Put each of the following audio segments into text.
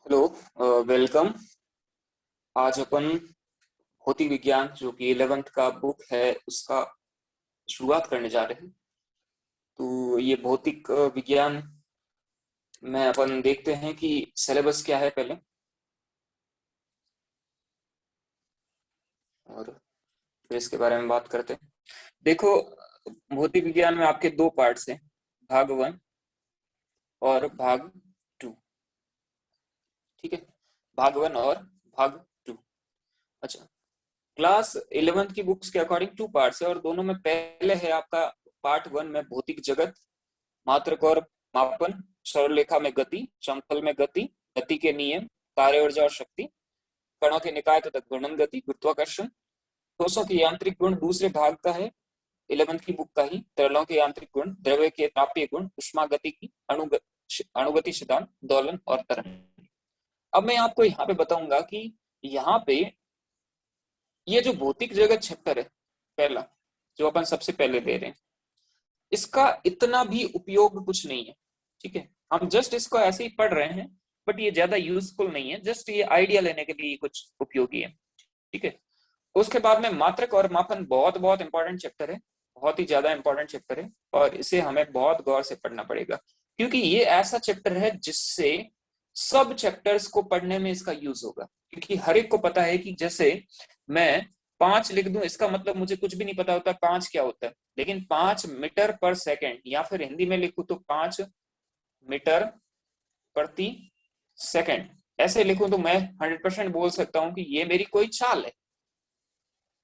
Hello. Welcome. आज अपन भौतिक विज्ञान जो कि 11th का बुक है उसका शुरुआत करने जा रहे हैं। तो ये भौतिक विज्ञान में अपन देखते हैं कि सिलेबस क्या है पहले, और फिर इसके बारे में बात करते हैं। देखो, भौतिक विज्ञान में आपके दो पार्ट्स हैं, भाग 1 और भाग 2। ठीक है, भाग 1 और भाग 2। अच्छा, क्लास 11th की बुक्स के अकॉर्डिंग टू पार्ट्स है और दोनों में पहले है आपका पार्ट 1 में भौतिक जगत, मात्रक और मापन, सरलरेखा में गति, समतल में गति, गति के नियम, कार्य ऊर्जा और शक्ति, कणों के निकाय तथा घूर्णन गति, गुरुत्वाकर्षण, ठोसों के यांत्रिक गुण दूसरे भाग का है 11th की बुक का ही, तरलों के यांत्रिक गुण, द्रव्य के तापीय गुण, उष्मा गति की अणुगति सिद्धांत, दोलन और तरंग। अब मैं आपको यहाँ पे बताऊंगा कि यहाँ पे ये जो भौतिक जगत चैप्टर है पहला, जो अपन सबसे पहले दे रहे हैं, इसका इतना भी उपयोग कुछ नहीं है। ठीक है, हम जस्ट इसको ऐसे ही पढ़ रहे हैं, बट ये ज्यादा यूजफुल नहीं है, जस्ट ये आइडिया लेने के लिए कुछ उपयोगी है। ठीक है, उसके बाद में मात्रक और मापन बहुत बहुत इंपॉर्टेंट चैप्टर है, बहुत ही ज्यादा इंपॉर्टेंट चैप्टर है और इसे हमें बहुत गौर से पढ़ना पड़ेगा, क्योंकि ये ऐसा चैप्टर है जिससे सब चैप्टर्स को पढ़ने में इसका यूज होगा। क्योंकि हर एक को पता है कि जैसे मैं 5 लिख दूं, इसका मतलब मुझे कुछ भी नहीं पता होता 5 क्या होता है, लेकिन 5 मीटर पर सेकंड, या फिर हिंदी में लिखूं तो 5 मीटर प्रति सेकंड, ऐसे लिखूं तो मैं 100% बोल सकता हूं कि ये मेरी कोई चाल है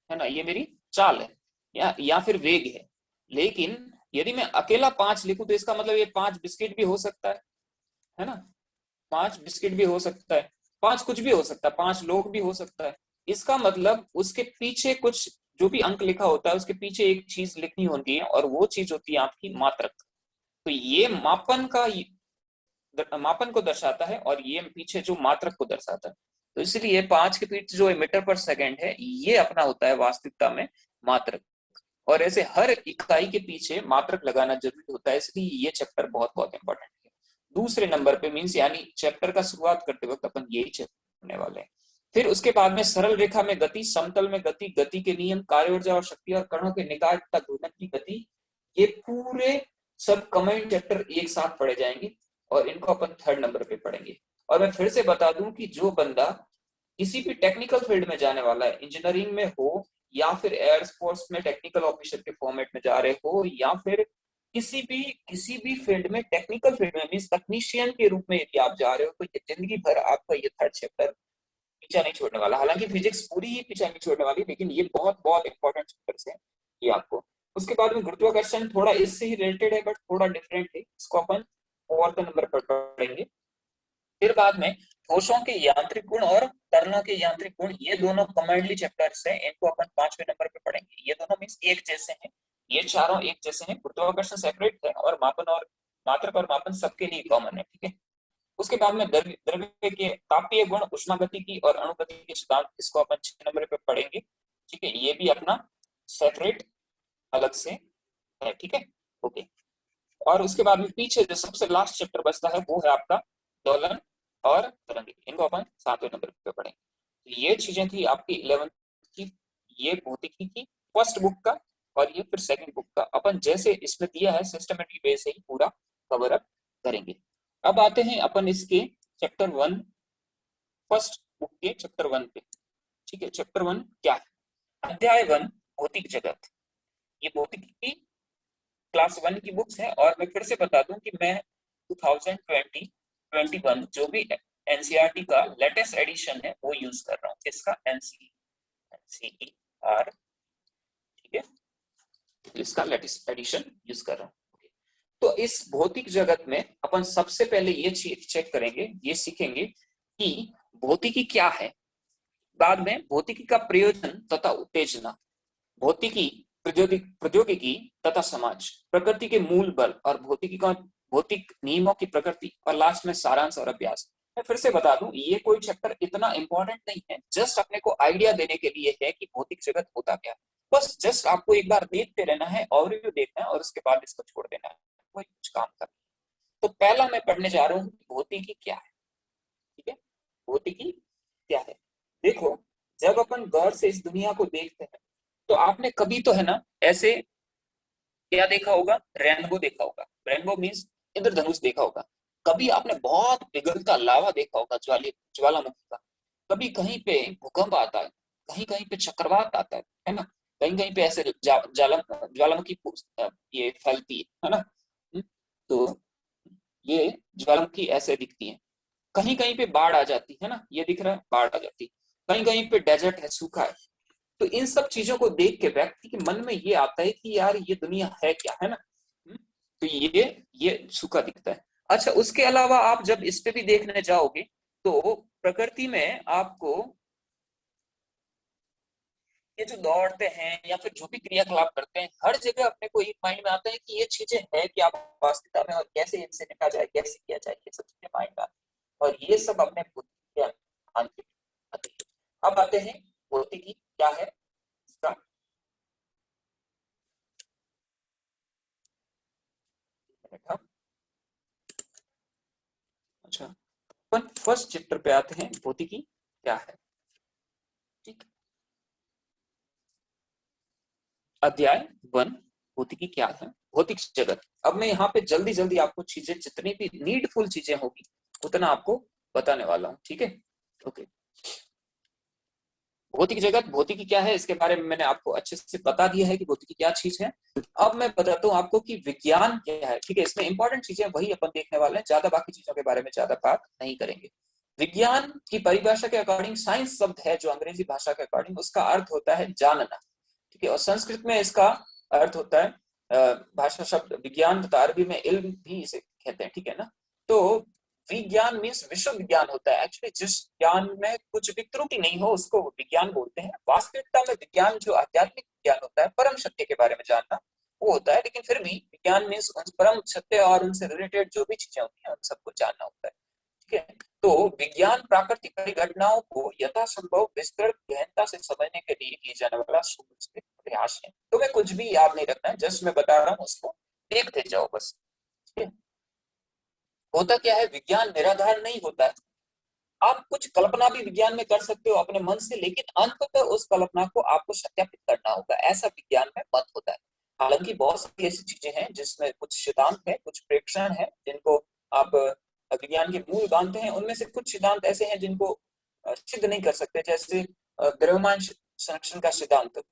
ना, ये मेरी चाल है या फिर वेग है। लेकिन यदि मैं अकेला 5 लिखूं तो इसका मतलब ये 5 बिस्किट भी हो सकता है ना, 5 बिस्किट भी हो सकता है, 5 कुछ भी हो सकता है, 5 लोग भी हो सकता है। इसका मतलब उसके पीछे कुछ, जो भी अंक लिखा होता है उसके पीछे एक चीज लिखनी होती है, और वो चीज होती है आपकी मात्रक। तो ये मापन को दर्शाता है और ये पीछे जो मात्रक को दर्शाता है। तो इसलिए 5 के पीछे जो मीटर पर सेकंड है ये अपना होता है वास्तविकता में मात्रक। और ऐसे हर इकाई के पीछे मात्रक लगाना जरूरी होता है, इसलिए ये चैप्टर बहुत बहुत इंपॉर्टेंट है। दूसरे नंबर पे मीन्स यानी चैप्टर का शुरुआत करते वक्त अपन यही चैप्टर पढ़ने वाले हैं। फिर उसके बाद में सरल रेखा में गति, समतल में गति, गति के नियम, कार्य ऊर्जा और शक्ति, और कणों के निकाय तथा घूर्णन की गति, ये पूरे सब कंबाइंड चैप्टर एक साथ पढ़े जाएंगे और इनको अपन 3rd नंबर पे पढ़ेंगे। और मैं फिर से बता दूं कि जो बंदा किसी भी टेक्निकल फील्ड में जाने वाला है, इंजीनियरिंग में हो या फिर एयरफोर्स में टेक्निकल ऑफिसर के फॉर्मेट में जा रहे हो, या फिर किसी भी फील्ड में, टेक्निकल फील्ड में मीन तकनीशियन के रूप में यदि आप जा रहे हो, तो ये जिंदगी भर आपका ये 3rd चैप्टर पीछा नहीं छोड़ने वाला। हालांकि फिजिक्स पूरी ही पीछा नहीं छोड़ने वाली, लेकिन ये बहुत बहुत इंपॉर्टेंट चैप्टर्स है ये आपको। उसके बाद में गुरुत्वाकर्षण थोड़ा इससे ही रिलेटेड है, बट थोड़ा डिफरेंट है, इसको अपन 4th नंबर पर पढ़ेंगे। फिर बाद में ठोसों के यांत्रिक गुण और तरलों के यांत्रिक गुण, ये दोनों कमांडली चैप्टर्स हैं, इनको अपन 5वें नंबर पे पढ़ेंगे। ये दोनों मीन्स एक जैसे हैं, ये चारों एक जैसे हैं, गुरुत्वाकर्षण सेपरेट है और मापन और मात्रक और मापन सबके लिए कॉमन है। ठीक है, उसके बाद में द्रव्य के तापीय गुण, उष्मा गति की और अणुगति के सिद्धांत, इसको अपन 6 नंबर पे पढ़ेंगे। ठीक है, ये भी अपना सेपरेट अलग से है। ठीक है, ओके। और उसके बाद में पीछे जो सबसे लास्ट चैप्टर बचता है वो है आपका दोलन और तरंग, इनको अपन 7वें नंबर पे पढ़ेंगे। तो ये चीजें थी आपकी 11th की, ये भौतिकी की फर्स्ट बुक का, और ये फिर सेकंड बुक का अपन जैसे इसमें दिया है सिस्टमेटिक वे से ही पूरा कवर अप करेंगे। अब आते हैं अपन इसके चैप्टर 1, फर्स्ट बुक के चैप्टर 1 पे। ठीक है, चैप्टर 1 क्या है? अध्याय 1, भौतिक जगत। ये भौतिकी की क्लास 1 की बुक्स है, और मैं फिर से बता दूं कि मैं 2020-21 जो भी एनसीईआरटी का लेटेस्ट एडिशन है वो यूज कर रहा हूँ। इसका एनसीईआर, ठीक है, इसका लेटेस्ट एडिशन यूज कर रहा हूँ। तो इस भौतिक जगत में अपन सबसे पहले ये चेक करेंगे, ये सीखेंगे कि भौतिकी क्या है। बाद में भौतिकी का प्रयोजन तथा उत्तेजना, भौतिकी, प्रौद्योगिकी तथा समाज, प्रकृति के मूल बल और भौतिकी का भौतिक नियमों की प्रकृति, और लास्ट में सारांश और अभ्यास। मैं फिर से बता दूं, ये कोई चैप्टर इतना इंपॉर्टेंट नहीं है, जस्ट अपने को आइडिया देने के लिए है कि भौतिक जगत होता क्या है। बस जस्ट आपको एक बार देखते रहना है, ओवरव्यू देखना है, और उसके बाद इसको छोड़ देना है, कोई कुछ काम करना। तो पहला मैं पढ़ने जा रहा हूँ भौतिकी क्या है। ठीक है, भौतिकी क्या है। देखो, जब अपन गौर से इस दुनिया को देखते हैं तो आपने कभी तो है ना ऐसे क्या देखा होगा, रेनबो देखा होगा। रेनबो मीन्स इंद्रधनुष देखा होगा। कभी आपने बहुत पिघलता लावा देखा होगा, ज्वालामुखी का। कभी कहीं पे भूकंप आता है, कहीं कहीं पे चक्रवात आता है ना। कहीं कहीं पे ऐसे ज्वालामुखी ये फैलती है ना। तो ये ज्वालामुखी ऐसे दिखती है। कहीं कहीं पे बाढ़ आ जाती है ना, ये दिख रहा है, बाढ़ आ जाती है। कहीं कहीं पे डेजर्ट है, सूखा है। तो इन सब चीजों को देख के व्यक्ति के मन में ये आता है कि यार ये दुनिया है क्या, है ना। तो ये सूखा दिखता है। अच्छा, उसके अलावा आप जब इस पे भी देखने जाओगे तो प्रकृति में आपको ये जो दौड़ते हैं या फिर जो भी क्रियाकलाप करते हैं, हर जगह अपने को एक माइंड में आता है कि ये चीजें है क्या वास्तविकता में, और कैसे इनसे निपटा जाए, कैसे किया जाए, ये सब चीजें माइंड में आती है। और ये सब अपने बुद्धि के आंतरिक आती है। अब आते हैं भौतिकी क्या है इसका। अच्छा, अपन फर्स्ट चैप्टर पे आते हैं, भौतिकी क्या है। ठीक, अध्याय 1, भौतिकी क्या है, भौतिक जगत। अब मैं यहाँ पे जल्दी जल्दी आपको चीजें, जितनी भी नीडफुल चीजें होगी उतना आपको बताने वाला हूँ, ठीक है। ओके, भौतिक जगत, भौतिकी क्या है, इसके बारे में मैंने आपको अच्छे से बता दिया है कि भौतिकी क्या चीज है। अब मैं बताता हूँ आपको कि विज्ञान क्या है, ठीक है। इसमें इंपॉर्टेंट चीजें वही अपन देखने वाले हैं, ज्यादा बाकी चीजों के बारे में ज्यादा बात नहीं करेंगे। विज्ञान की परिभाषा के अकॉर्डिंग, साइंस शब्द है जो अंग्रेजी भाषा के अकॉर्डिंग, उसका अर्थ होता है जानना, ठीक है। और संस्कृत में इसका अर्थ होता है भाषा शब्द विज्ञान, तथा अरबी में इल्म भी इसे कहते हैं, ठीक है ना। तो विज्ञान मीन्स विश्व विज्ञान होता है। एक्चुअली जिस ज्ञान में कुछ भी त्रुटि नहीं हो उसको विज्ञान बोलते हैं। वास्तविकता में विज्ञान जो आध्यात्मिक विज्ञान होता है, परम सत्य के बारे में जानना, वो होता है। लेकिन फिर भी विज्ञान मीन्स उन परम सत्य और उनसे रिलेटेड जो भी चीजें होती हैं उन सबको जानना होता है, ठीक है। तो विज्ञान प्राकृतिक परिघटनाओं को यथासंभव विस्तृत गहनता से समझने के लिए किए जाने वाला सुनिश्चित प्रयास है। तो मैं कुछ भी याद नहीं रखना है, जस्ट मैं बता रहा हूँ, उसको देखते जाओ बस, ठीक है। होता क्या है, विज्ञान निराधार नहीं होता है। आप कुछ कल्पना भी विज्ञान में कर सकते हो अपने मन से, लेकिन अंततः उस कल्पना को आपको सत्यापित करना होगा, ऐसा विज्ञान में मत होता है। हालांकि बहुत सारी ऐसी चीजें हैं जिसमें कुछ सिद्धांत है, कुछ प्रेक्षण है जिनको आप विज्ञान के मूल मानते हैं। उनमें से कुछ सिद्धांत ऐसे हैं जिनको सिद्ध नहीं कर सकते, जैसे द्रव्यमान संरक्षण का सिद्धांत।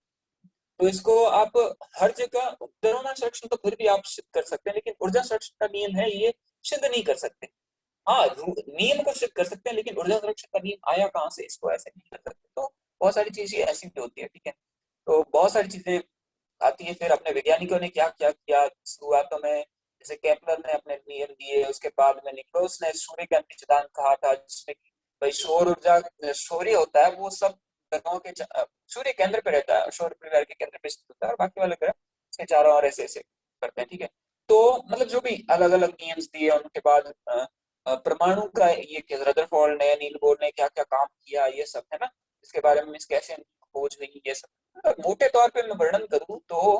तो इसको आप हर जगह, द्रव्यमान संरक्षण तो फिर भी आप सिद्ध कर सकते हैं, लेकिन ऊर्जा संरक्षण का नियम है, ये सिद्ध नहीं कर सकते। हाँ, नियम को सिद्ध कर सकते हैं, लेकिन ऊर्जा संरक्षण का नियम आया कहाँ से, इसको ऐसे नहीं कर सकते। तो बहुत सारी चीजें ऐसी भी होती है, ठीक है। तो बहुत सारी चीजें आती है। फिर अपने वैज्ञानिकों ने क्या क्या किया शुरुआतों में, जैसे केपलर ने अपने नियम दिए, उसके बाद में निकोलस ने सूर्य के अंतिम सिद्धांत कहा था, जिसमें कि भाई सौर ऊर्जा, सूर्य होता है वो सब ग्रहों के सूर्य केंद्र पे रहता है, सौर परिवार के केंद्र पे स्थित होता है, और बाकी वाले ग्रह उसके चारों ओर ऐसे ऐसे करते हैं, ठीक है। तो मतलब जो भी अलग अलग नियम्स दिए, उनके बाद परमाणु का ये रदरफोर्ड ने, नील बोर ने क्या क्या काम किया, ये सब है ना। इसके बारे में कैसे खोज हुई, ये सब मोटे तौर पे मैं वर्णन करूं तो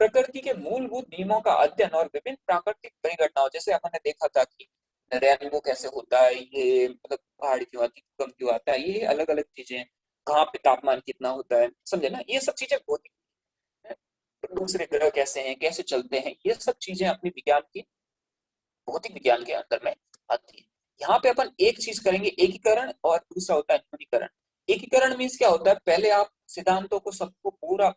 प्रकृति के मूलभूत नियमों का अध्ययन और विभिन्न प्राकृतिक परिघटनाओं, जैसे अपन ने देखा था कि रेनबो कैसे होता है, ये मतलब पहाड़ क्यों आती, भूकंप क्यों आता है, ये अलग अलग चीजें, कहाँ पे तापमान कितना होता है, समझे ना। ये सब चीजें होती है। दूसरे ग्रह कैसे हैं, कैसे चलते हैं, ये सब चीजें अपनी विज्ञान की, भौतिक विज्ञान के अंदर में आती है। यहाँ पे अपन एक चीज करेंगे, एकीकरण, और दूसरा होता है न्यूनीकरण। एकीकरण मीन्स क्या होता है, पहले आप सिद्धांतों को सबको पूरा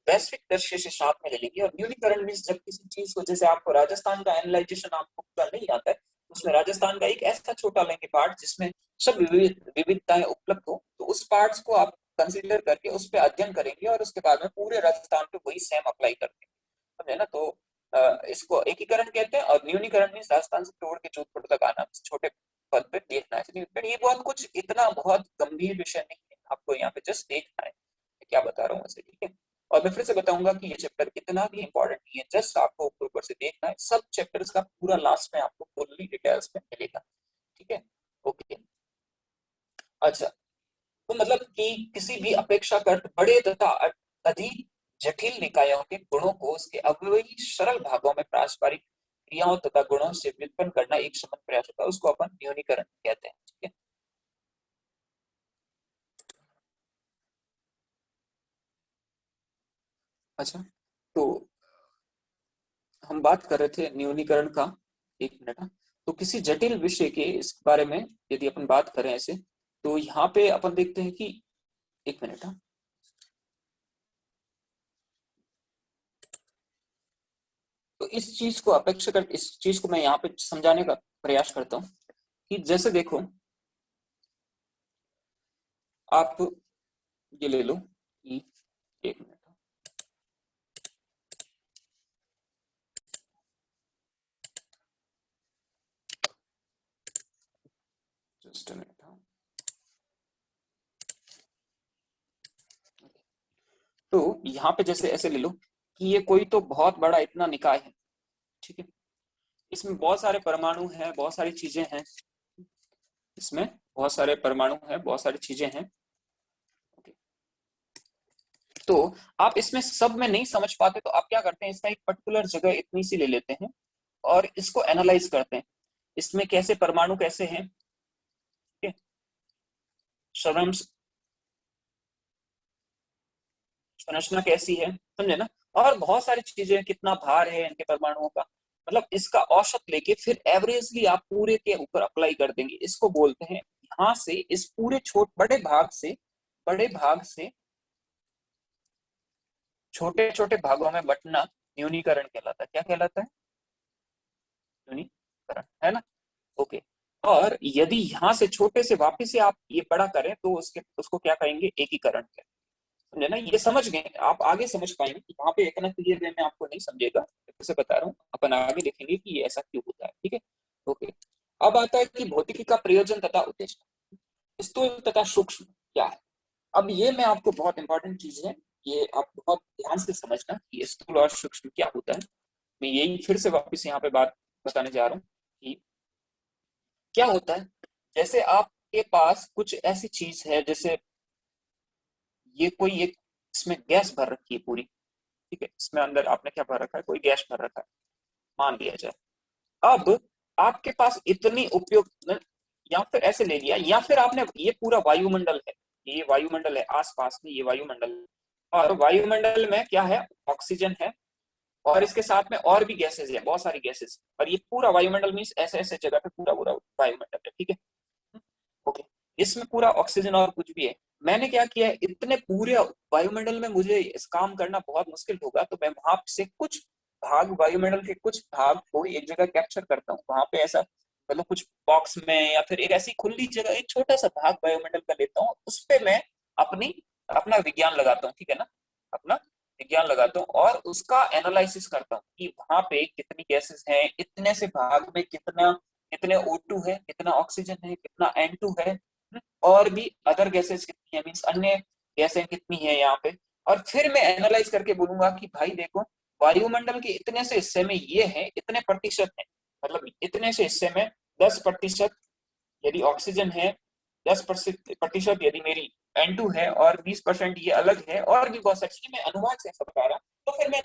वैश्विक दृश्य से साथ में ले लेंगे। और न्यूनीकरण मीन्स जब किसी चीज को, जैसे आपको राजस्थान का एनालाइजेशन आपको पूरा नहीं आता है, उसमें राजस्थान का एक ऐसा छोटा लेंगे पार्ट जिसमें सब विविधताएं उपलब्ध हो, तो उस पार्ट्स को आप कंसिडर करके उस पर अध्ययन करेंगे, और उसके बाद में पूरे राजस्थान पे वही सेम अप्लाई करते हैं, समझे ना। तो इसको एकीकरण कहते हैं। और न्यूनीकरण मीन्स राजस्थान से तोड़ के जोधपुर तक आना, छोटे पद पे देखना है। ये बहुत कुछ इतना बहुत गंभीर विषय नहीं है, आपको यहाँ पे जस्ट देखना है क्या बता रहा हूँ ऐसे, ठीक है। और मैं फिर से बताऊंगा कि ये चैप्टर इतना भी इंपॉर्टेंट नहीं है, जस्ट आपको ऊपर ऊपर से देखना है। सब चैप्टर्स का पूरा लास्ट में आपको फुल्ली डिटेल्स में मिलेगा, ठीक है। ओके, अच्छा। तो मतलब कि किसी भी अपेक्षाकृत बड़े तथा अधिक जटिल निकायों के गुणों को उसके अवयवी सरल भागों में पारस्परिक क्रियाओं तथा गुणों से व्युत्पन्न करना एक समन्वय प्रयास होता है, उसको अपन न्यूनीकरण कहते हैं, ठीक है। अच्छा, तो हम बात कर रहे थे न्यूनीकरण का। एक मिनट। हाँ। तो किसी जटिल विषय के इस बारे में यदि अपन बात करें ऐसे, तो यहाँ पे अपन देखते हैं कि, एक मिनट। हाँ। तो इस चीज को अपेक्षा कर, इस चीज को मैं यहाँ पे समझाने का प्रयास करता हूँ कि जैसे देखो, आप ये ले लो कि, एक मिनट। Just minute. हाँ। तो यहाँ पे जैसे ऐसे ले लो कि ये कोई तो बहुत बड़ा इतना निकाय है, ठीक है। इसमें बहुत सारे परमाणु हैं, बहुत सारी चीजें हैं, इसमें बहुत सारे परमाणु हैं, बहुत सारी चीजें हैं। तो आप इसमें सब में नहीं समझ पाते तो आप क्या करते हैं, इसका एक पर्टिकुलर जगह इतनी सी ले लेते हैं और इसको एनालाइज करते हैं, इसमें कैसे परमाणु कैसे हैं, ठीक है। श्रवण संरचना कैसी है, समझे ना। और बहुत सारी चीजें, कितना भार है इनके परमाणुओं का, मतलब इसका औसत लेके फिर एवरेजली आप पूरे के ऊपर अप्लाई कर देंगे। इसको बोलते हैं, यहाँ से इस पूरे बड़े भाग से छोटे छोटे भागों में बंटना न्यूनीकरण कहलाता है। क्या कहलाता है? न्यूनीकरण, है ना। ओके। और यदि यहाँ से छोटे से वापिस से आप ये बड़ा करें तो उसको क्या कहेंगे? एकीकरण। समझे ना, ये समझ गए आप, आगे समझ पाएंगे। यहाँ पे इतना क्लियर वे में आपको नहीं समझेगा, जैसे बता रहा हूँ, अपन आगे देखेंगे कि ये ऐसा क्यों होता है, ठीक है। ओके। अब आता है कि भौतिकी का प्रयोजन तथा उद्देश्य, स्थूल तथा सूक्ष्म क्या है। अब ये मैं आपको, बहुत इंपॉर्टेंट चीज है, ये आप बहुत ध्यान से समझना कि स्थूल और सूक्ष्म क्या होता है। मैं यही फिर से वापस यहाँ पे बात बताने जा रहा हूँ कि क्या होता है। जैसे आपके पास कुछ ऐसी चीज है, जैसे ये कोई एक, इसमें गैस भर रखी है पूरी, ठीक है। इसमें अंदर आपने क्या भर रखा है? कोई गैस भर रखा है, मान लिया जाए। अब आपके पास इतनी उपयुक्त, या फिर ऐसे ले लिया, या फिर आपने, ये पूरा वायुमंडल है, ये वायुमंडल है आसपास में, ये वायुमंडल है। और वायुमंडल में क्या है? ऑक्सीजन है, और इसके साथ में और भी गैसेज है, बहुत सारी गैसेज। और ये पूरा वायुमंडल मीन्स ऐसे ऐसे जगह पे पूरा पूरा वायुमंडल है, ठीक है। ओके। इसमें पूरा ऑक्सीजन और कुछ भी है। मैंने क्या किया है, इतने पूरे वायुमंडल में मुझे इस काम करना बहुत मुश्किल होगा, तो मैं वहां से कुछ भाग, वायुमंडल के कुछ भाग को एक जगह कैप्चर करता हूँ, वहां पे ऐसा, मतलब कुछ बॉक्स में या फिर एक ऐसी खुली जगह, एक छोटा सा भाग वायुमंडल का लेता हूँ, उस पे मैं अपनी अपना विज्ञान लगाता हूँ, ठीक है ना। अपना विज्ञान लगाता हूँ और उसका एनालिसिस करता हूँ कि वहां पे कितनी गैसेस हैं, इतने से भाग में कितना, कितने O2 है, कितना ऑक्सीजन है, कितना N2 है, और भी अदर गैसेस कितनी है, मीन्स अन्य गैसें कितनी है यहाँ पे। और फिर मैं एनालाइज करके बोलूंगा कि भाई देखो, वायुमंडल के इतने से हिस्से में ये है, इतने प्रतिशत है, मतलब इतने से हिस्से में 10% यदि ऑक्सीजन है, 10% यदि मेरी N2 है, और 20% ये अलग है, और भी बहुत सारी, मैं अनुमान से बता रहा। तो फिर मैं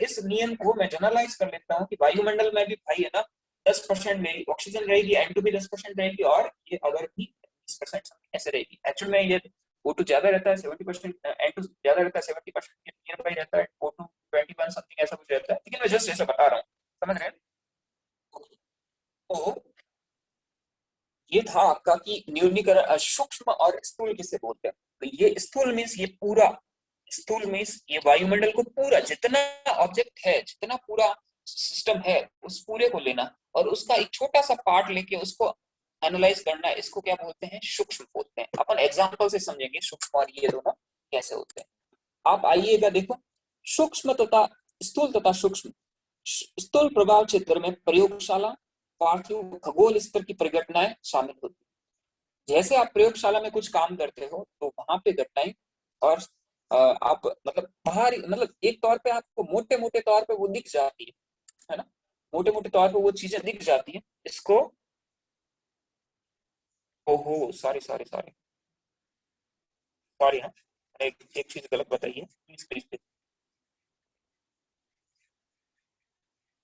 इस नियम को मैं जनरलाइज कर लेता हूँ कि वायुमंडल में भी भाई है ना, 10% मेरी ऑक्सीजन रहेगी, N2 भी 10% रहेगी, और ये अगर भी 20% ऐसे रहेगी। एक्चुअल में ये O2 ज्यादा रहता है 70%, N2 ज्यादा रहता है 70% के नियर बाई रहता है, O2 21 समथिंग ऐसा कुछ रहता है, लेकिन मैं जस्ट ऐसा बता रहा हूँ, समझ रहे हैं। तो ये था आपका कि न्यूनीकरण, सूक्ष्म और स्थूल किसे बोलते हैं। तो ये स्थूल मीन्स ये पूरा, स्थूल मीन्स ये वायुमंडल को पूरा, जितना ऑब्जेक्ट है, जितना पूरा सिस्टम है, उस पूरे को लेना और उसका एक छोटा सा पार्ट लेके उसको एनालाइज करना, इसको क्या बोलते हैं? सूक्ष्म बोलते हैं। अपन एग्जांपल से समझेंगे सूक्ष्म और ये दोनों कैसे होते हैं। आप आइएगा, देखो, सूक्ष्म तथा स्थूल तथा सूक्ष्म। स्थूल प्रभाव क्षेत्र में प्रयोगशाला, पार्थिव, खगोल स्तर की परिघटनाएं शामिल होती हैं। जैसे आप प्रयोगशाला में कुछ काम करते हो तो वहां पे घटनाएं, और आप मतलब बाहर, मतलब एक तौर पे आपको मोटे मोटे तौर पे वो दिख जाती है ना, मोटे मोटे तौर पे वो चीजें दिख जाती है। इसको, ओहो, सॉरी सॉरी सॉरी, सॉरी। हाँ, एक चीज गलत बताइए, प्लीज प्लीज प्लीज।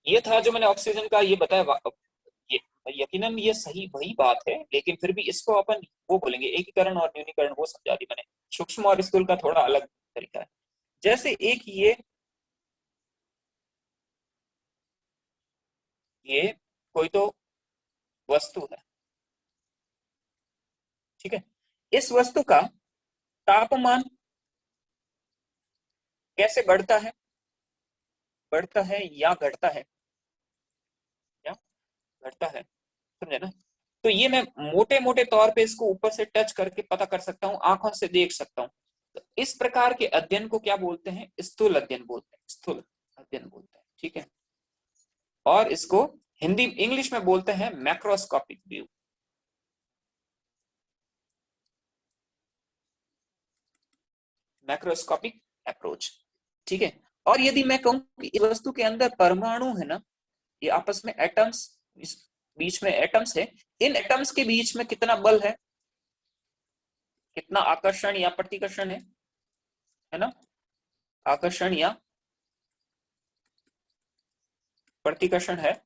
ये था जो मैंने ऑक्सीजन का ये बताया, ये यकीनन ये सही वही बात है, लेकिन फिर भी इसको अपन वो बोलेंगे एकीकरण और न्यूनीकरण, वो समझा दी मैंने। सूक्ष्म और स्थूल का थोड़ा अलग तरीका है। जैसे एक ये ये कोई तो वस्तु है, ठीक है। इस वस्तु का तापमान कैसे बढ़ता है या घटता है, या घटता है, समझे ना। तो ये मैं मोटे मोटे तौर पे इसको ऊपर से टच करके पता कर सकता हूँ, आंखों से देख सकता हूँ। तो इस प्रकार के अध्ययन को क्या बोलते हैं, स्थूल अध्ययन बोलते हैं, स्थूल अध्ययन बोलते हैं, ठीक है। और इसको हिंदी इंग्लिश में बोलते हैं मैक्रोस्कोपिक व्यू, मैक्रोस्कोपिक अप्रोच, ठीक है। और यदि मैं कहूं कि इस वस्तु के अंदर परमाणु है ना, ये आपस में एटम्स, इस बीच में एटम्स है, इन एटम्स के बीच में कितना बल है, कितना आकर्षण या प्रतिकर्षण है ना, आकर्षण या प्रतिकर्षण है,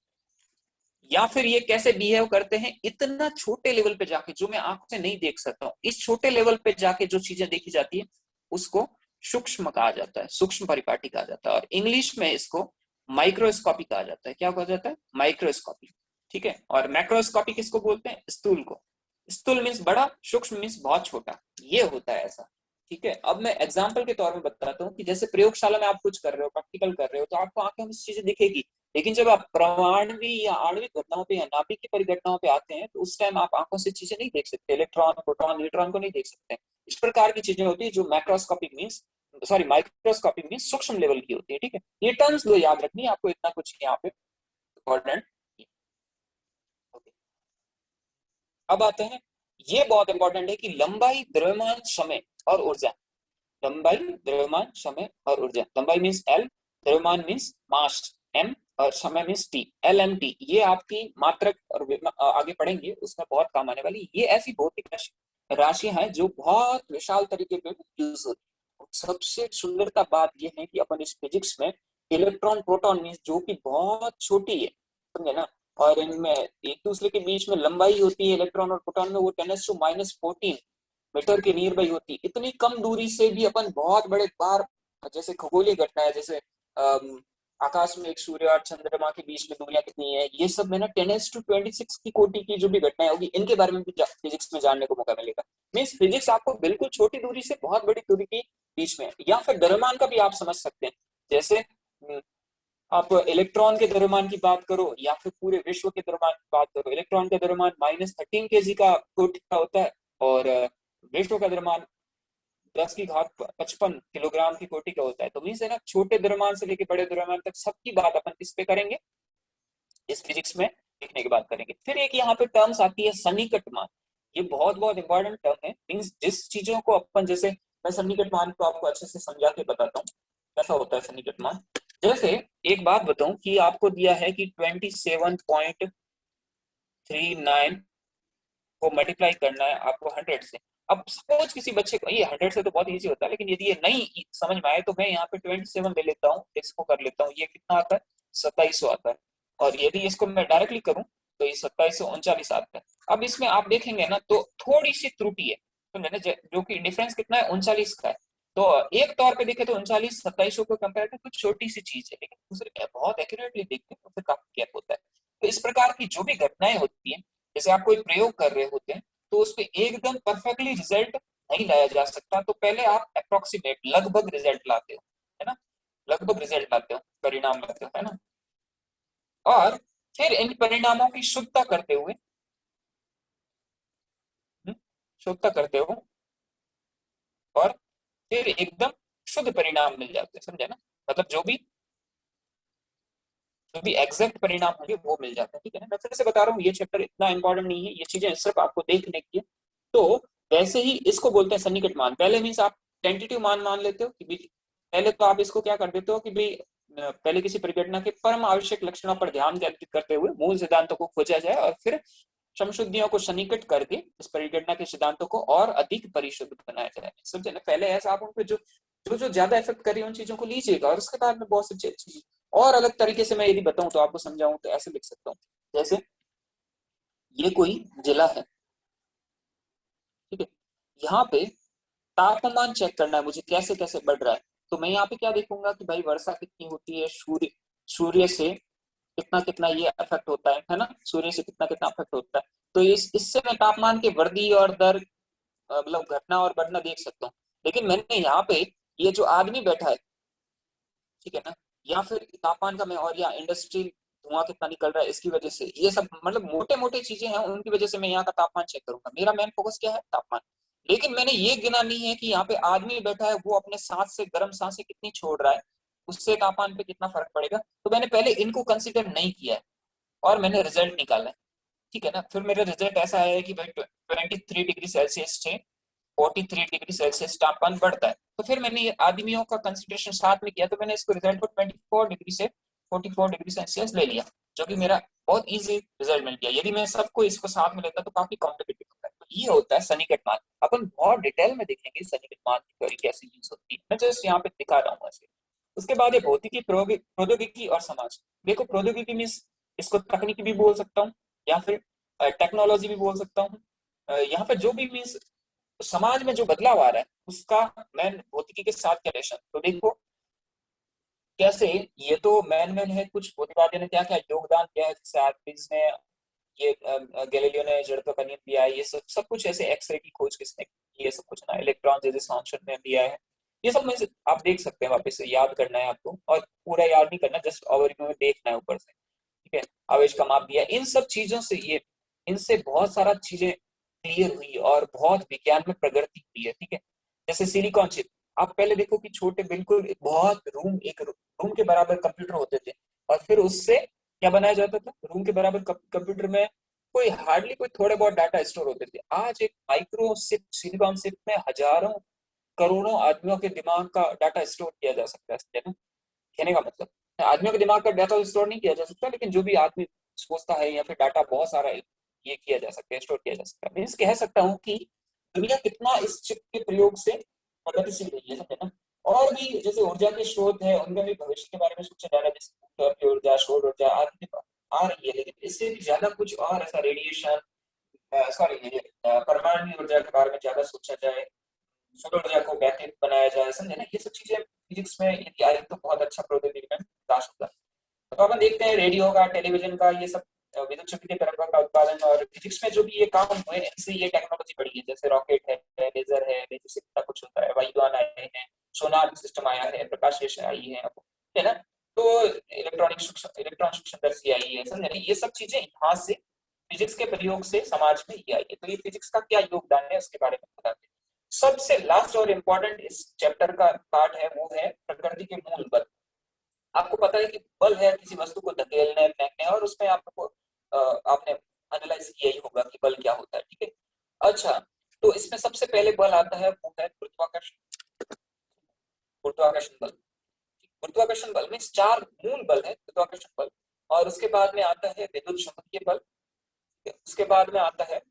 या फिर ये कैसे बिहेव करते हैं इतना छोटे लेवल पे जाके, जो मैं आंख से नहीं देख सकता हूँ, इस छोटे लेवल पे जाके जो चीजें देखी जाती है उसको सूक्ष्म कहा जाता है, सूक्ष्म परिपाटी कहा जाता है। और इंग्लिश में इसको माइक्रोस्कोपी कहा जाता है, क्या कहा जाता है, माइक्रोस्कोपी, ठीक है। और मैक्रोस्कोपी किसको बोलते हैं, स्थूल को। स्थूल मीन्स बड़ा, सूक्ष्म मीन्स बहुत छोटा, ये होता है ऐसा, ठीक है। अब मैं एग्जाम्पल के तौर में बताता हूँ कि जैसे प्रयोगशाला में आप कुछ कर रहे हो, प्रैक्टिकल कर रहे हो, तो आपको आंखों में चीजें दिखेगी, लेकिन जब आप परमाणु या आणविक घटनाओं पे या नाभिक की परिघटनाओं पे आते हैं तो उस टाइम आप आंखों से चीजें नहीं देख सकते, इलेक्ट्रॉन प्रोटॉन न्यूट्रॉन को नहीं देख सकते। इस प्रकार की चीजें होती है जो macroscopic means, sorry microscopic means सूक्ष्म लेवल की होती है, ठीक है। ये टर्म्स दो याद रखनी है आपको, इतना कुछ यहाँ पे इम्पोर्टेंट। अब आते हैं, ये बहुत इंपॉर्टेंट है कि लंबाई, द्रव्यमान, समय और ऊर्जा, लंबाई, द्रव्यमान, समय और ऊर्जा। लंबाई मीन्स एल, द्रव्यमान मीन्स मास एम, और समय means T, L M T. ये आपकी मात्रक और आगे पढ़ेंगे उसमें बहुत काम आने वाली। ये ऐसी भौतिक राशियां हैं जो बहुत विशाल तरीके पे यूज होती है। सबसे सुंदरता बात यह है कि अपन इस फिजिक्स में इलेक्ट्रॉन प्रोटॉन मीन्स जो कि बहुत छोटी है, समझे ना, और इनमें एक दूसरे के बीच में लंबाई होती है इलेक्ट्रॉन और प्रोटॉन में, वो 10⁻⁻14 मीटर के नियर बाई होती है। इतनी कम दूरी से भी अपन बहुत बड़े बार, जैसे खगोलीय घटना है, जैसे आकाश में एक सूर्य और चंद्रमा के बीच में दूरियां कितनी है, ये सब है ना 10⁻26 की कोटि की जो भी घटनाएं होगी, इनके बारे में भी फिजिक्स में जानने को मौका मिलेगा। मीन्स फिजिक्स आपको बिल्कुल छोटी दूरी से बहुत बड़ी दूरी के बीच में, या फिर द्रव्यमान का भी आप समझ सकते हैं। जैसे आप इलेक्ट्रॉन के द्रव्यमान की बात करो या फिर पूरे विश्व के द्रव्यमान की बात करो, इलेक्ट्रॉन का द्रव्यमान -13 kg का कोटि का होता है, और विश्व का द्रव्यमान 10⁻55 की कोटि का होता है। तो मीन्स है ना, छोटे द्रव्यमान से लेकर बड़े द्रव्यमान तक सबकी बात अपन किस पे करेंगे, इस फिजिक्स में लिखने की बात करेंगे। फिर एक यहाँ पे टर्म्स आती है सन्निकट मान। ये बहुत बहुत इंपॉर्टेंट टर्म है। मीन्स जिस चीजों को अपन, जैसे मैं सन्निकट मान को आपको अच्छे से समझा के बताता हूँ कैसा होता है सन्निकट मान। जैसे एक बात बताऊं कि आपको दिया है कि 27.39 को मल्टीप्लाई करना है आपको 100 से। अब सपोज किसी बच्चे को, ये 100 से तो बहुत इजी होता है, लेकिन यदि ये नहीं समझ में आए तो मैं यहाँ पे 27 ले लेता हूँ, इसको कर लेता हूँ, ये कितना आता है, 2700 आता है। और यदि इसको मैं डायरेक्टली करूँ तो ये 2739 आता है। अब इसमें आप देखेंगे ना तो थोड़ी सी त्रुटि है, समझे ना, जो कि डिफरेंस कितना है, 39 का है। तो एक तौर पे देखे तो 39 2700 को कंपेयर करके कुछ छोटी सी चीज है, लेकिन दूसरे बहुत एक्यूरेटली देखते हैं तो फिर काफी गैप होता है। तो इस प्रकार की जो भी घटनाएं होती हैं, जैसे आप कोई प्रयोग कर रहे होते हैं तो उस पर एकदम परफेक्टली रिजल्ट नहीं लाया जा सकता, तो पहले आप अप्रोक्सीमेट, लगभग रिजल्ट लाते हो, है ना, लगभग रिजल्ट लाते हो, परिणाम लाते हो, है ना। और फिर इन परिणामों की शुद्धता करते हुए, शुद्धता करते हो, और फिर एकदम शुद्ध परिणाम मिल जाते हैं, समझे ना। मतलब जो भी एग्जैक्ट परिणाम होंगे वो मिल जाते हैं, ठीक है ना। मैं फिर से बता रहा हूँ, ये चैप्टर इतना इंपॉर्टेंट नहीं है, ये चीजें सिर्फ आपको देखने की है। तो वैसे ही इसको बोलते हैं सन्निकट मान। पहले मीन्स आप टेंटेटिव मान मान लेते हो कि भी, पहले तो आप इसको क्या कर देते हो कि भाई पहले किसी परिघटना के परम आवश्यक लक्षणों पर ध्यान केंद्रित करते हुए मूल सिद्धांतों को खोजा जाए, और फिर समशुद्धियों को सन्निकट करके इस परिघटना के सिद्धांतों को और अधिक परिशुद्ध बनाया जाए, समझे ना। पहले ऐसा आप उन पे जो जो जो ज्यादा इफेक्ट कर रही है उन चीजों को लीजिएगा, और उसके बाद में बहुत सी चीज और अलग तरीके से मैं यदि बताऊं तो आपको समझाऊं तो ऐसे लिख सकता हूँ। जैसे ये कोई जिला है, ठीक है, यहाँ पे तापमान चेक करना है मुझे कैसे कैसे बढ़ रहा है। तो मैं यहाँ पे क्या देखूंगा कि भाई वर्षा कितनी होती है सूर्य सूर्य से कितना कितना ये अफेक्ट होता है ना, सूर्य से कितना कितना अफेक्ट होता है। तो इससे मैं तापमान के वृद्धि और दर मतलब घटना और बढ़ना देख सकता हूँ। लेकिन मैंने यहाँ पे ये जो आदमी बैठा है, ठीक है ना, या फिर तापमान का मैं, और या इंडस्ट्री धुआं कितना निकल रहा है इसकी वजह से, ये सब मतलब मोटे मोटे चीजें हैं, उनकी वजह से मैं यहाँ का तापमान चेक करूंगा। मेरा मेन फोकस क्या है? तापमान। लेकिन मैंने ये गिना नहीं है कि यहाँ पे आदमी बैठा है, वो अपने सांस से गर्म सांसें कितनी छोड़ रहा है, उससे तापमान पे कितना फर्क पड़ेगा। तो मैंने पहले इनको कंसिडर नहीं किया है और मैंने रिजल्ट निकाला है, ठीक है ना। फिर मेरा रिजल्ट ऐसा आया है कि भाई 23 डिग्री सेल्सियस से 43 डिग्री सेल्सियस तापमान बढ़ता है। तो फिर मैंने ये आदमियों का कंसिडरेशन साथ में किया, तो मैंने इसको रिजल्ट को 24 डिग्री से 44 डिग्री सेल्सियस ले लिया, जो कि मेरा बहुत इजी रिजल्ट मिल गया। यदि मैं सबको इसको साथ में लेता तो काफी कॉम्प्लिकेटेड होता है। तो ये होता है सन्निकट मान। अपन बहुत डिटेल में देखेंगे सन्निकट मान की थ्योरी कैसे यूज होती है, मैं जस्ट यहाँ पे दिखा रहा हूँ ऐसे। उसके बाद ये भौतिकी, प्रौद्योगिकी और समाज। देखो प्रौद्योगिकी मीन्स इसको तकनीकी भी बोल सकता हूँ, या फिर टेक्नोलॉजी भी बोल सकता हूँ, यहाँ पे जो भी मीन्स समाज में जो बदलाव आ रहा है उसका मैन भौतिकी के साथ क्या रिलेशन। तो देखो कैसे, ये तो मैन मैन है, कुछ भौतिकवादियों ने क्या क्या योगदान दिया है, जैसे आर्किमिडीज ने, ये गैलीलियो ने जड़त्व का नियम दिया है, ये सब सब कुछ ऐसे, एक्सरे की खोज किसने की, ये सब कुछ ना, इलेक्ट्रॉन जैसे सॉन्शन ने दिया है। ये सब में से आप देख सकते हैं, वापस से याद करना है आपको, और पूरा याद नहीं करना, जस्ट ओवरव्यू में देखना है ऊपर से, ठीक है। आवेश का माप दिया, इन सब चीजों से ये, इनसे बहुत सारा चीजें क्लियर हुई और बहुत विज्ञान में प्रगति हुई है, ठीक है। जैसे सिलिकॉन चिप, आप पहले देखो कि छोटे बिल्कुल बहुत एक रूम के बराबर कंप्यूटर होते थे, और फिर उससे क्या बनाया जाता था, रूम के बराबर कंप्यूटर में कोई हार्डली कोई थोड़े बहुत डाटा स्टोर होते थे। आज एक माइक्रो सिप, सिलिकॉन सिप में हजारों करोड़ों आदमियों के दिमाग का डाटा स्टोर किया जा सकता है ना। कहने का मतलब, आदमियों के दिमाग का डाटा स्टोर नहीं किया जा सकता, लेकिन जो भी आदमी सोचता है या फिर डाटा बहुत सारा है, ये किया जा सकता है, स्टोर किया जा सकता है। मीन्स कह सकता हूँ कि दुनिया कितना इस चिप के प्रयोग से प्रगतिशील रही है, समझे ना। और भी जैसे ऊर्जा के स्रोत है, उनमें भी भविष्य के बारे में सोचा जा रहा है, जैसे भूतल की ऊर्जा, सौर ऊर्जा आदि आ रही है, लेकिन इससे भी ज्यादा कुछ और ऐसा रेडिएशन, सॉरी, परमाणु ऊर्जा के बारे में ज्यादा सोचा जाए, सौर ऊर्जा को बेहतर बनाया जाए, समझे ना। ये सब चीजें फिजिक्स में यदि आए तो बहुत अच्छा प्रौद्योगिकी में विकास होगा। तो अपन देखते हैं रेडियो का, टेलीविजन का, ये सब विद्युत चुंबकीय तरंगों का उत्पादन, और फिजिक्स में जो भी ये काम हुए इनसे ये टेक्नोलॉजी बढ़ी है, जैसे रॉकेट है, लेजर है, लेजर से कितना कुछ होता है, वायुयान आए हैं, सोनार सिस्टम आया है, प्रकाश रेषा आई है, है ना। तो इलेक्ट्रॉन सूक्ष्मदर्शी आई है, समझे ना। ये सब चीजें यहाँ से फिजिक्स के प्रयोग से समाज में ये आई है। तो ये फिजिक्स का क्या योगदान है उसके बारे में बताते हैं। सबसे लास्ट और इम्पोर्टेंट इस चैप्टर का पार्ट है, वो है प्रकृति के मूल बल। आपको पता है कि बल है किसी वस्तु को धकेलने, फेंकने, और उसमें आपको आपने एनालाइज किया ही होगा कि बल क्या होता है, ठीक है। अच्छा, तो इसमें सबसे पहले बल आता है, वो है गुरुत्वाकर्षण। गुरुत्वाकर्षण बल, गुरुत्वाकर्षण बल में चार मूल बल है, गुरुत्वाकर्षण बल, और उसके बाद में आता है विद्युत चुंबकीय बल, उसके बाद में आता है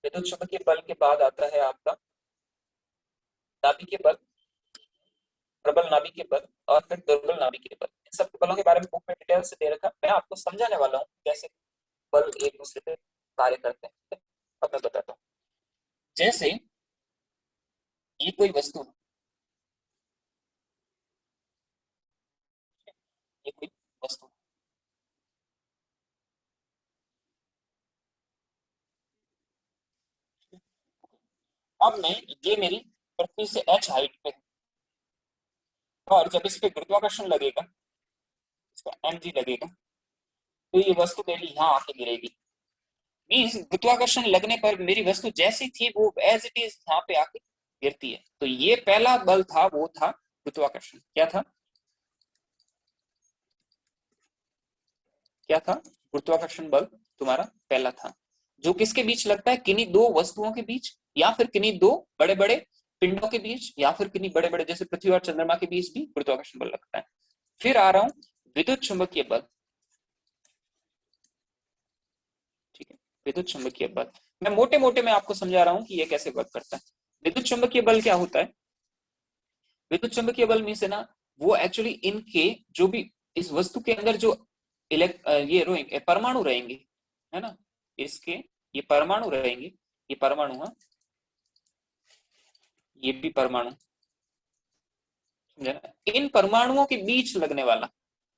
विद्युत चुंबकीय बल के बाद आता है आपका नाभिकीय बल, प्रबल नाभिकीय बल, और फिर दुर्बल नाभिकीय बल। इन सब बलों के बारे में बुक में डिटेल से दे रखा, मैं आपको समझाने वाला हूँ कैसे बल एक दूसरे पे कार्य करते हैं। अब मैं बताता हूँ, जैसे ये कोई वस्तु है, ये कोई वस्तु है। अब मैं, ये मेरी पृथ्वी से h हाइट पे है, और जब इस पे गुरुत्वाकर्षण लगेगा, इसका mg लगेगा, तो ये वस्तु मेरी यहाँ आके गिरेगी। मीन्स गुरुत्वाकर्षण लगने पर मेरी वस्तु जैसी थी वो एज इट इज यहाँ पे आके गिरती है। तो ये पहला बल था, वो था गुरुत्वाकर्षण। क्या था? क्या था? गुरुत्वाकर्षण बल तुम्हारा पहला था, जो किसके बीच लगता है, किन्हीं दो वस्तुओं के बीच, या फिर किन्हीं दो बड़े बड़े पिंडों के बीच, या फिर किन्हीं बड़े बड़े जैसे पृथ्वी और चंद्रमा के बीच भी गुरुत्वाकर्षण बल लगता है। फिर आ रहा हूं विद्युत चुंबकीय बल, ठीक है। विद्युत चुंबकीय बल मैं मोटे मोटे में आपको समझा रहा हूं कि ये कैसे वर्क करता है। विद्युत चुंबकीय बल क्या होता है? विद्युत चुंबकीय बल मीन्स है ना, वो एक्चुअली इनके जो भी इस वस्तु के अंदर जो ये रहेंगे, परमाणु रहेंगे, है ना, इसके ये परमाणु रहेंगे, ये परमाणु है, ये भी परमाणु, समझे ना? इन परमाणुओं के बीच लगने वाला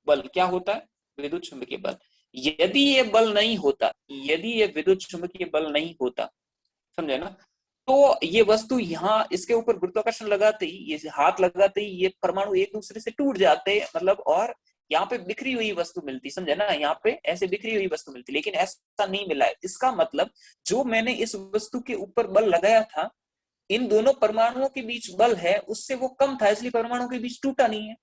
बल क्या होता है? विद्युत चुंबकीय बल। यदि ये बल नहीं होता, यदि ये विद्युत चुंबकीय बल नहीं होता, समझे ना, तो ये वस्तु यहाँ इसके ऊपर गुरुत्वाकर्षण लगाते ही, ये हाथ लगाते ही ये परमाणु एक दूसरे से टूट जाते, मतलब, और यहाँ पे बिखरी हुई वस्तु मिलती, समझे ना, यहाँ पे ऐसे बिखरी हुई वस्तु मिलती, लेकिन ऐसा नहीं मिला है। इसका मतलब जो मैंने इस वस्तु के ऊपर बल लगाया था, इन दोनों परमाणुओं के बीच बल है उससे वो कम था, इसलिए परमाणुओं के बीच टूटा नहीं है।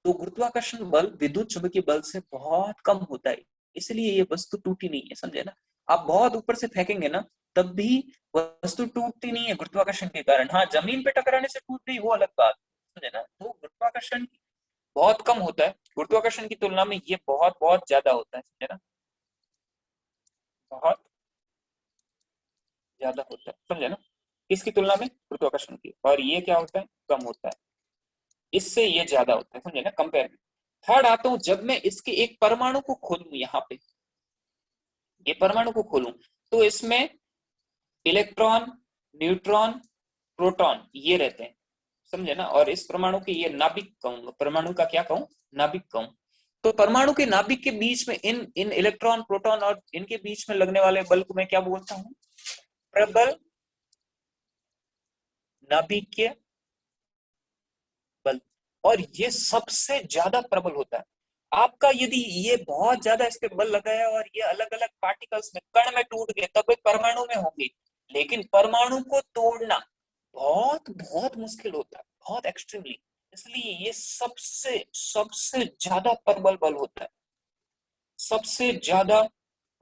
तो गुरुत्वाकर्षण बल विद्युत चुंबकीय बल से बहुत कम होता है, इसलिए ये वस्तु टूटी नहीं है, समझे ना। आप बहुत ऊपर से फेंकेंगे ना, तब भी वस्तु टूटती नहीं है गुरुत्वाकर्षण के कारण। हाँ, जमीन पे टकराने से टूट गई वो अलग बात, समझे ना। तो गुरुत्वाकर्षण बहुत कम होता है, गुरुत्वाकर्षण की तुलना में ये बहुत बहुत ज्यादा होता है, समझे ना, बहुत ज्यादा होता है, समझे ना। किसकी तुलना में? गुरुत्वाकर्षण की। और ये क्या होता है? कम होता है, इससे ये ज्यादा होता है, समझे ना, कंपेयर में। थर्ड आता हूं, जब मैं इसके एक परमाणु को खोलूं, यहाँ पे ये परमाणु को खोलूं, तो इसमें इलेक्ट्रॉन, न्यूट्रॉन, प्रोटॉन ये रहते हैं, समझे ना। और इस परमाणु के ये नाभिक कहूंगा, परमाणु का क्या कहूं? नाभिक कहूं। तो परमाणु के नाभिक के बीच में इन इन इलेक्ट्रॉन, प्रोटॉन और इनके बीच में लगने वाले बल को मैं क्या बोलता हूं? प्रबल नाभिकीय बल। और ये सबसे ज्यादा प्रबल होता है। आपका यदि ये बहुत ज्यादा इस पे बल लगा है और ये अलग अलग पार्टिकल्स में, कण में टूट गए, तब एक परमाणु में होंगे, लेकिन परमाणु को तोड़ना बहुत बहुत मुश्किल होता है, बहुत एक्सट्रीमली। इसलिए ये सबसे सबसे ज्यादा प्रबल बल होता है, सबसे ज्यादा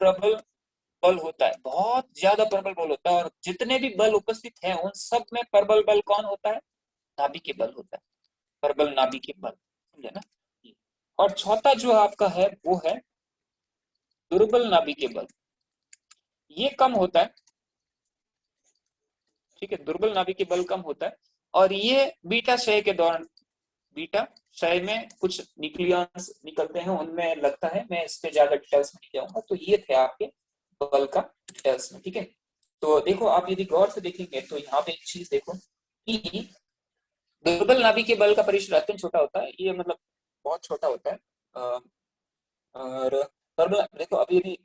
प्रबल बल होता है, बहुत ज्यादा प्रबल बल होता है। और जितने भी बल उपस्थित हैं उन सब में प्रबल बल कौन होता है? नाभिकीय बल होता है, प्रबल नाभिकीय बल, समझे ना। और चौथा जो आपका है वो है दुर्बल नाभिकीय बल। ये कम होता है, ठीक है, दुर्बल नाभिकीय बल कम होता है। और ये बीटा क्षय के दौरान, बीटा क्षय में कुछ न्यूक्लियॉन्स निकलते हैं, उनमें लगता है। मैं इस पे ज्यादा डिटेल्स में नहीं जाऊंगा। तो ये थे आपके बल का डिटेल्स में, ठीक है। तो देखो, आप यदि गौर से देखेंगे तो यहाँ पे एक चीज देखो कि दुर्बल नाभिकीय बल का परिसर अत्यंत छोटा होता है, ये मतलब बहुत छोटा होता है। और प्रबल देखो, अब यदि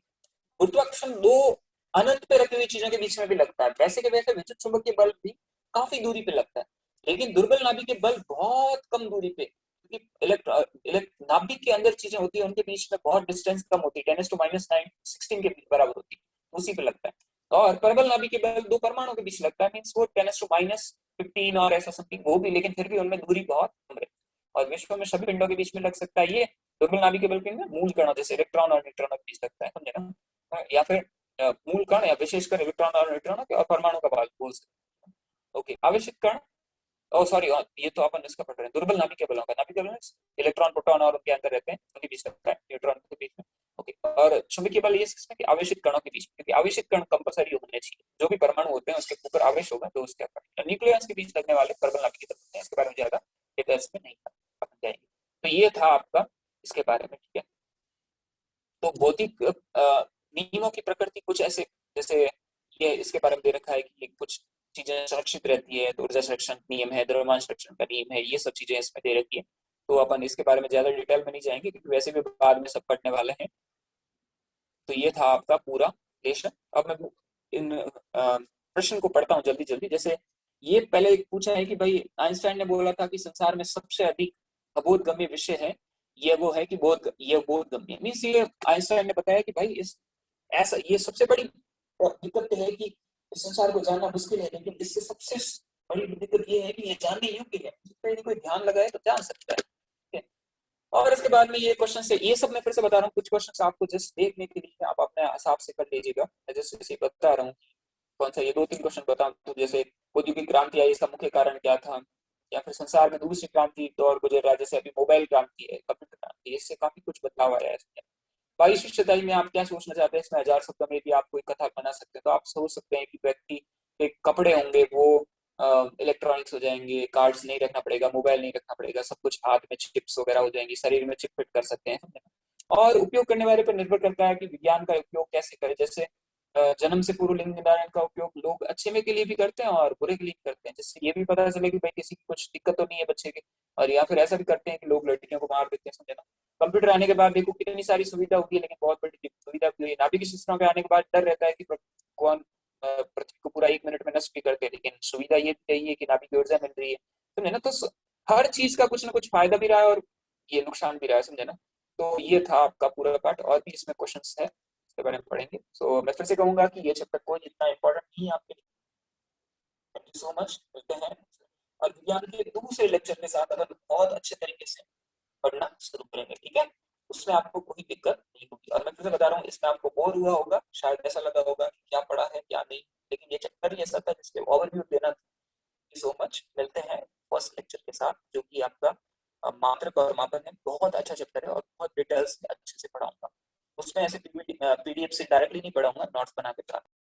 गुरुत्वाकर्षण दो अनंत पे रखी हुई चीजों के बीच में भी लगता है, वैसे के वैसे विद्युत चुंबकीय बल भी काफी दूरी पे लगता है, लेकिन दुर्बल नाभिकीय बल बहुत कम दूरी पे, क्योंकि नाभिक के अंदर चीजें होती है, उनके बीच में बहुत डिस्टेंस कम होती है, 10⁻⁹ 16 के बराबर होती है, उसी पे लगता है। और प्रबल नाभिकीय बल दो परमाणु के बीच लगता है, मीन्स वो 10⁻⁻15 और ऐसा समथिंग, वो भी, लेकिन फिर भी उनमें दूरी बहुत कम रहती है। और विश्व में सभी पिंडों के बीच में लग सकता है ये दुर्बल नाभिकीय बल के मूल कणों जैसे इलेक्ट्रॉन और न्यूट्रॉन के बीच लगता है, समझे ना। या फिर मूल कण या विशेषकर इलेक्ट्रॉन और न्यूट्रॉन के और परमाणु का बाल बोल सकते हैं। ओके, आवेशित कण, ओ सॉरी, ये तो अपन इसका पढ़ रहे हैं, दुर्बल नाभिकीय बलों का। नाभिकीय बल इलेक्ट्रॉन, प्रोटॉन और उनके अंदर रहते हैं, उनके बीच लगता है, न्यूट्रॉन के बीच में। ओके, और चुंबकीय बल ये किसमें कि आवेशित कणों के बीच में, क्योंकि आवेशित कण कंपलसरी होने चाहिए, जो भी परमाणु होते हैं उसके ऊपर आवेश होगा, तो उसके न्यूक्लियस के बीच लगने वाले प्रबल नाभिकीय बल होते हैं। इसके बारे में ज्यादा डिटेल्स में नहीं अपन जाएंगे। तो ये था आपका इसके बारे में, ठीक है। तो भौतिक नियमों की प्रकृति कुछ ऐसे, जैसे ये इसके बारे में दे रखा है कि कुछ चीजें सुरक्षित रहती है, तो ऊर्जा संरक्षण नियम है, द्रव्यमान संरक्षण का नियम है, ये सब चीजें इसमें दे रखी है। तो अपन इसके बारे में ज्यादा डिटेल में नहीं जाएंगे, क्योंकि वैसे भी बाद में सब पढ़ने वाले हैं। तो ये था आपका पूरा लेशन। अब मैं इन प्रश्न को पढ़ता हूँ जल्दी जल्दी। जैसे ये पहले एक पूछा है कि भाई आइंस्टाइन ने बोला था कि संसार में सबसे अधिक अबोधगम्य विषय है, ये वो है कि ये बोधगम्य मीन्स, ये आइंस्टाइन ने बताया कि भाई इस ऐसा ये सबसे बड़ी दिक्कत है कि संसार को जानना मुश्किल है, लेकिन इससे सबसे बड़ी दिक्कत ये है कि ये जानने योग्य है, जिस पर कोई ध्यान लगाए तो जान सकता है, ठीक है। और इसके बाद में ये क्वेश्चन से, ये सब मैं फिर से बता रहा हूँ, कुछ क्वेश्चन आपको जस्ट देखने के लिए आप अपने हिसाब से कर लीजिएगा। मैं जैसे इसे बता रहा हूँ कौन सा, ये 2-3 क्वेश्चन बता, तो जैसे औद्योगिक क्रांति आई, इसका मुख्य कारण क्या था, या फिर संसार में दूसरी क्रांति दौर गुजर रहा है, जैसे अभी मोबाइल क्रांति है, कंप्यूटर क्रांति, इससे काफी कुछ बदलाव आया है। 22वीं सदी में आप क्या सोचना चाहते हैं, इसमें 1000 शब्दों में भी आप कोई कथा बना सकते हैं। तो आप सोच सकते हैं कि व्यक्ति के कपड़े होंगे वो इलेक्ट्रॉनिक्स हो जाएंगे, कार्ड्स नहीं रखना पड़ेगा, मोबाइल नहीं रखना पड़ेगा, सब कुछ हाथ में चिप्स वगैरह हो जाएंगी, शरीर में चिप फिट कर सकते हैं। और उपयोग करने वाले पर निर्भर करता है कि विज्ञान का उपयोग कैसे करें। जैसे जन्म से पूर्व लिंग निर्धारण का उपयोग लोग अच्छे में के लिए भी करते हैं और बुरे के लिए भी करते हैं, जिससे ये भी पता चले कि भाई किसी की कुछ दिक्कत तो नहीं है बच्चे के। और या फिर ऐसा भी करते हैं कि लोग लड़कियों को मार देते हैं, समझे ना। कंप्यूटर आने के बाद देखो कितनी सारी सुविधा होगी, लेकिन बहुत बड़ी सुविधा भी हुई है। नाभिक सिस्टम के आने के बाद डर रहता है कि कौन पृथ्वी को पूरा 1 मिनट में नष्ट भी कर दे, लेकिन सुविधा ये रही है कि नाभिक की ऊर्जा मिल रही है, समझे ना। तो हर चीज का कुछ ना कुछ फायदा भी रहा है और ये नुकसान भी रहा है, समझे ना। तो ये था आपका पूरा पार्ट, और भी इसमें क्वेश्चंस है, इसके बारे में पढ़ेंगे। सो मैं फिर से कहूंगा कि ये चैप्टर कोई इतना इंपॉर्टेंट नहीं है आपके लिए। थैंक यू सो मच, मिलते हैं। और विज्ञान के दूसरे लेक्चर के साथ अगर बहुत अच्छे तरीके से पढ़ना शुरू करेंगे, ठीक है। उसमें आपको कोई दिक्कत नहीं होगी। और मैं फिर से बता रहा हूँ, इसमें आपको बोर हुआ होगा, शायद ऐसा लगा होगा कि क्या पढ़ा है क्या नहीं, लेकिन ये चैप्टर ही ऐसा था जिसके ओवरव्यू देना था। थैंक यू सो मच, मिलते हैं फर्स्ट लेक्चर के साथ, जो कि आपका मात्रक और मापन है। बहुत अच्छा चैप्टर है और बहुत डिटेल्स में अच्छे से पढ़ाऊंगा। उसमें ऐसे पीडीएफ से डायरेक्टली नहीं पढ़ाऊंगा, नोट्स बना के पढ़ा